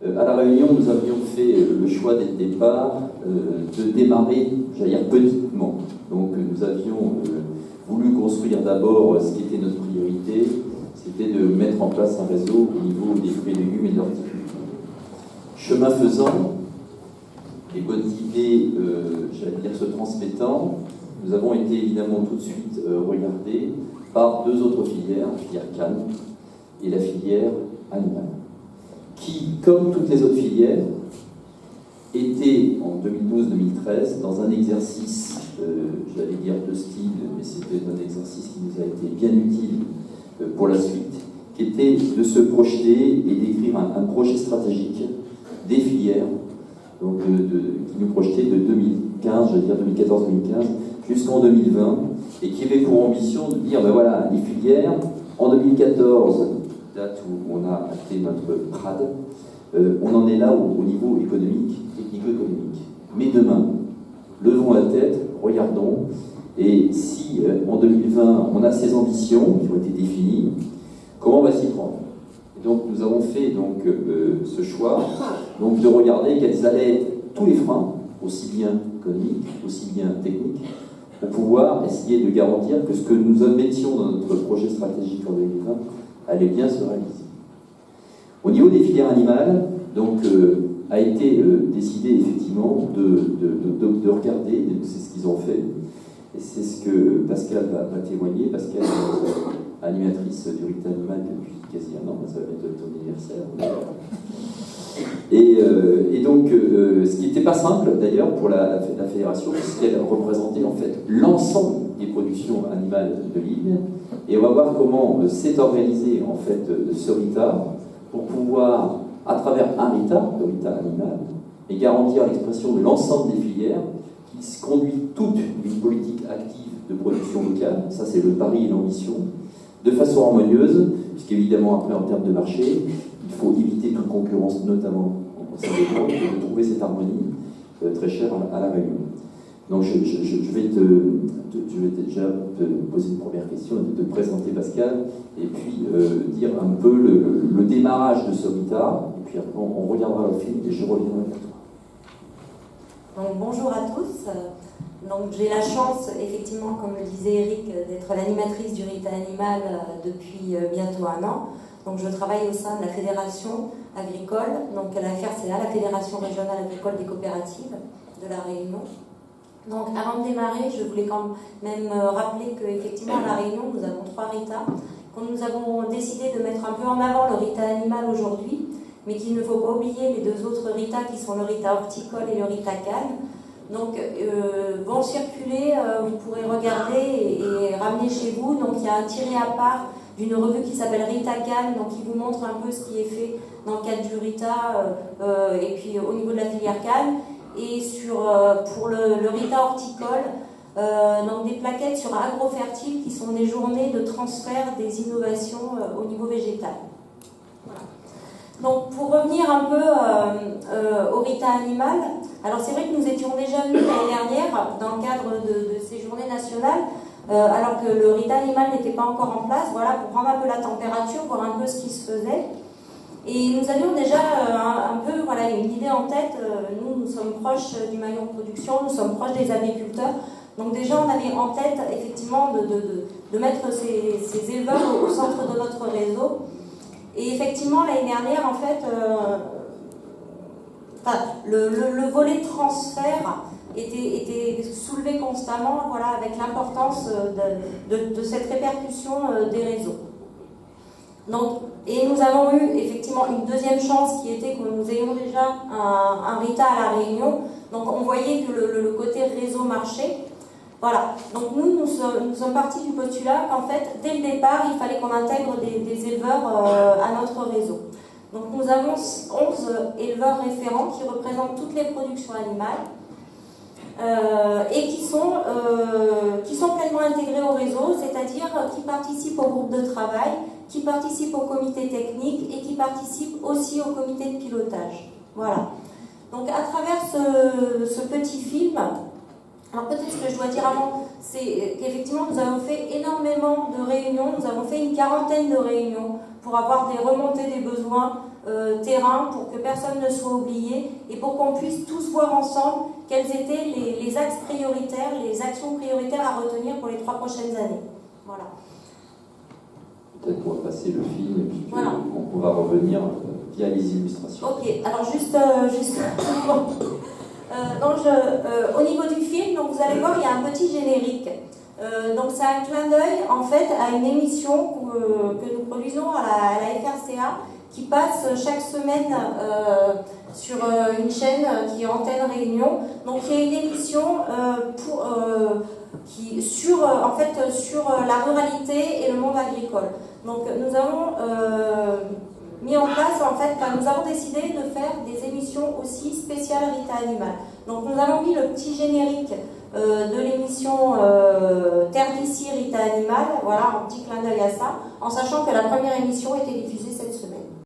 À La Réunion, nous avions fait le choix dès le départ de démarrer, j'allais dire petitement. Donc nous avions voulu construire d'abord ce qui était notre priorité, c'était de mettre en place un réseau au niveau des fruits et légumes et de l'horticulture. Chemin faisant, les bonnes idées, j'allais dire, se transmettant, nous avons été évidemment tout de suite regardés par deux autres filières, la filière canne et la filière animale, qui, comme toutes les autres filières, étaient en 2012-2013 dans un exercice, j'allais dire de style, mais c'était un exercice qui nous a été bien utile pour la suite, qui était de se projeter et d'écrire un projet stratégique des filières, donc qui nous projetait de 2015, j'allais dire 2014-2015, jusqu'en 2020, et qui avait pour ambition de dire, ben voilà, les filières, en 2014, date où on a acté notre PRAD, on en est là au niveau économique, technico-économique. Mais demain, levons la tête, regardons, et si en 2020, on a ces ambitions qui ont été définies, comment on va s'y prendre? Et donc nous avons fait donc, ce choix donc, de regarder quels allaient être tous les freins, aussi bien économiques, aussi bien techniques, pour pouvoir essayer de garantir que ce que nous admettions dans notre projet stratégique en 2020 allait bien se réaliser. Au niveau des filières animales, donc, a été décidé effectivement de regarder, c'est ce qu'ils ont fait, et c'est ce que Pascal va témoigner. Pascal est animatrice du rite animal depuis quasi un an, ça va être ton anniversaire. Et donc, ce qui n'était pas simple d'ailleurs pour la fédération, puisqu'elle représentait en fait l'ensemble des productions animales de l'île, et on va voir comment s'est organisé en fait ce RITA pour pouvoir, à travers un RITA, le RITA animal, et garantir l'expression de l'ensemble des filières qui conduit toute une politique active de production locale, ça c'est le pari et l'ambition, de façon harmonieuse, puisqu'évidemment après en termes de marché, il faut éviter toute concurrence, notamment en sein des produits, et de trouver cette harmonie très chère à La Réunion. Donc je vais déjà te poser une première question, de te présenter Pascal, et puis dire un peu le démarrage de ce RITA, et puis après on regardera le film et je reviendrai vers toi. Donc, bonjour à tous. Donc, j'ai la chance, effectivement, comme le disait Eric, d'être l'animatrice du RITA animal depuis bientôt un an. Donc, je travaille au sein de la Fédération agricole, donc la FRCA, la Fédération régionale agricole des coopératives de La Réunion. Donc, avant de démarrer, je voulais quand même rappeler qu'effectivement, à La Réunion, nous avons 3 RITA, que nous avons décidé de mettre un peu en avant le RITA animal aujourd'hui, mais qu'il ne faut pas oublier les 2 autres RITA qui sont le RITA horticole et le RITA canne. Donc, vont circuler, vous pourrez regarder et ramener chez vous. Donc, il y a un tiré à part d'une revue qui s'appelle RITA canne, donc qui vous montre un peu ce qui est fait dans le cadre du RITA et puis au niveau de la filière canne. Et pour le RITA horticole, donc des plaquettes sur agrofertile qui sont des journées de transfert des innovations au niveau végétal. Voilà. Donc pour revenir un peu au RITA animal, alors c'est vrai que nous étions déjà venus l'année dernière dans le cadre de ces journées nationales, alors que le RITA animal n'était pas encore en place, voilà, pour prendre un peu la température, voir un peu ce qui se faisait. Et nous avions déjà un peu voilà, une idée en tête. Nous sommes proches du maillon de production, nous sommes proches des agriculteurs. Donc déjà, on avait en tête effectivement de mettre ces éleveurs au centre de notre réseau. Et effectivement, l'année dernière, en fait, le volet transfert était soulevé constamment, voilà, avec l'importance de cette répercussion des réseaux. Donc, et nous avons eu effectivement une deuxième chance qui était que nous ayons déjà un RITA à La Réunion. Donc on voyait que le côté réseau marché. Voilà. Donc nous sommes partis du postulat qu'en fait, dès le départ, il fallait qu'on intègre des éleveurs à notre réseau. Donc nous avons 11 éleveurs référents qui représentent toutes les productions animales et qui sont pleinement intégrés au réseau, c'est-à-dire qui participent au groupe de travail, qui participent au comité technique et qui participent aussi au comité de pilotage. Voilà. Donc à travers ce petit film, Alors peut-être ce que je dois dire avant, c'est qu'effectivement nous avons fait énormément de réunions, nous avons fait une quarantaine de réunions pour avoir des remontées des besoins terrain, pour que personne ne soit oublié et pour qu'on puisse tous voir ensemble quels étaient les axes prioritaires, les actions prioritaires à retenir pour les 3 prochaines années. Voilà. Peut-être qu'on va passer le film et puis voilà. on va revenir via les illustrations. Ok, alors juste au niveau du film, donc vous allez voir, il y a un petit générique. Donc c'est un clin d'œil en fait à une émission que nous produisons à la FRCA qui passe chaque semaine sur une chaîne qui est Antenne Réunion. Donc il y a une émission sur la ruralité et le monde agricole. Donc nous avons mis en place, nous avons décidé de faire des émissions aussi spéciales Habitat Animal. Donc nous avons mis le petit générique de l'émission Terre d'ici, Habitat Animal, voilà, un petit clin d'œil à ça, en sachant que la première émission était diffusée